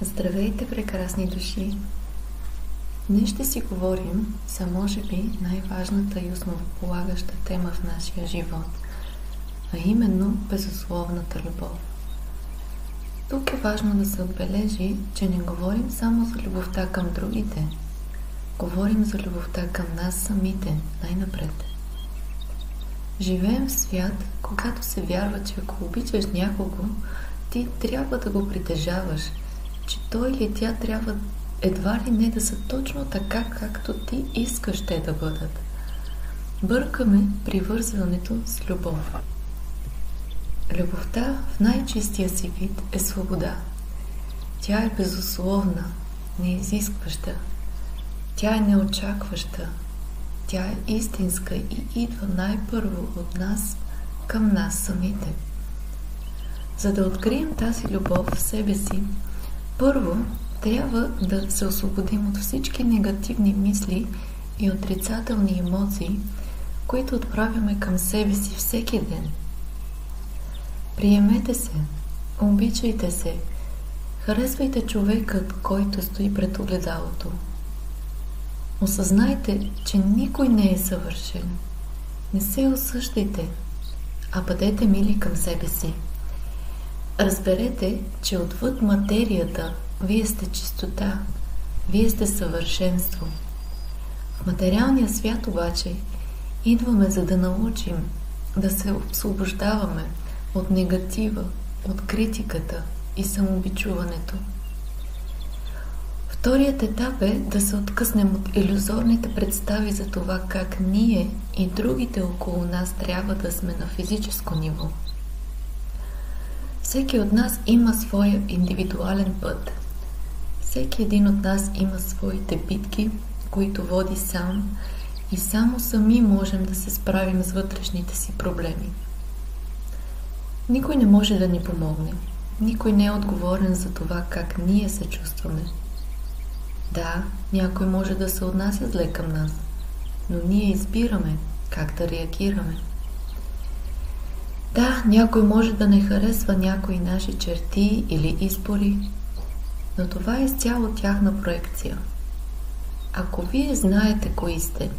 Здравейте, прекрасни души! Днес ще си говорим за, може би, най-важната и основополагаща тема в нашия живот, а именно безусловната любов. Тук е важно да се отбележи, че не говорим само за любовта към другите. Говорим за любовта към нас самите, най-напред. Живеем в свят, когато се вярва, че ако обичаш някого, ти трябва да го притежаваш, че той или тя трябва едва ли не да са точно така, както ти искаш те да бъдат. Бъркаме привързването с любов. Любовта в най-чистия си вид е свобода. Тя е безусловна, неизискваща. Тя е неочакваща. Тя е истинска и идва най-първо от нас към нас самите. За да открием тази любов в себе си, първо трябва да се освободим от всички негативни мисли и отрицателни емоции, които отправяме към себе си всеки ден. Приемете се, обичайте се, харесвайте човекът, който стои пред огледалото. Осъзнайте, че никой не е съвършен. Не се осъждайте, а бъдете мили към себе си. Разберете, че отвъд материята вие сте чистота, вие сте съвършенство. В материалния свят обаче идваме, за да научим да се освобождаваме от негатива, от критиката и самобичуването. Вторият етап е да се откъснем от илюзорните представи за това как ние и другите около нас трябва да сме на физическо ниво. Всеки от нас има своя индивидуален път. Всеки един от нас има своите битки, които води сам, и само сами можем да се справим с вътрешните си проблеми. Никой не може да ни помогне. Никой не е отговорен за това как ние се чувстваме. Да, някой може да се отнася зле към нас, но ние избираме как да реагираме. Да, някой може да не харесва някои наши черти или избори, но това е изцяло тяхна проекция. Ако вие знаете кои сте,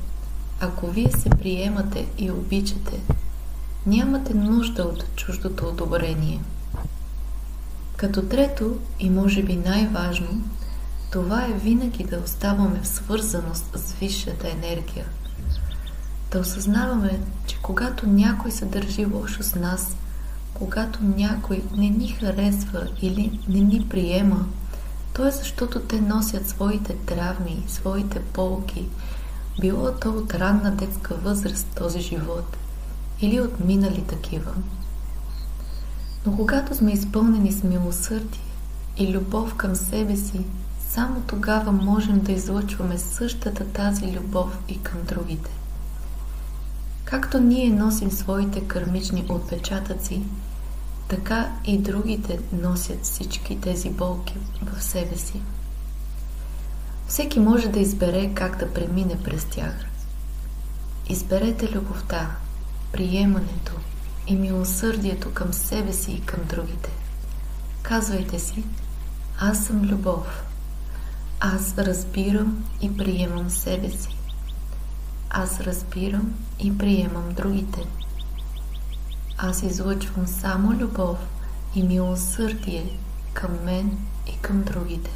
ако вие се приемате и обичате, нямате нужда от чуждото одобрение. Като трето и може би най-важно, това е винаги да оставаме в свързаност с висшата енергия. Да осъзнаваме, че когато някой се държи лошо с нас, когато някой не ни харесва или не ни приема, то е защото те носят своите травми, своите болки, било то от ранна детска възраст този живот или от минали такива. Но когато сме изпълнени с милосърдие и любов към себе си, само тогава можем да излъчваме същата тази любов и към другите. Както ние носим своите кармични отпечатъци, така и другите носят всички тези болки в себе си. Всеки може да избере как да премине през тях. Изберете любовта, приемането и милосърдието към себе си и към другите. Казвайте си: аз съм любов. Аз разбирам и приемам себе си. Аз разбирам и приемам другите. Аз излъчвам само любов и милосърдие към мен и към другите,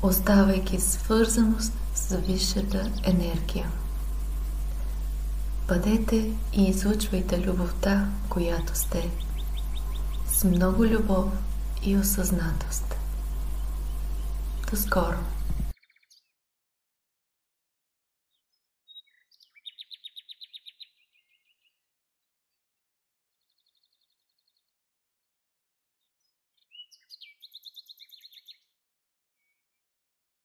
оставайки свързаност с висшата енергия. Бъдете и излъчвайте любовта, която сте, с много любов и осъзнатост. До скоро!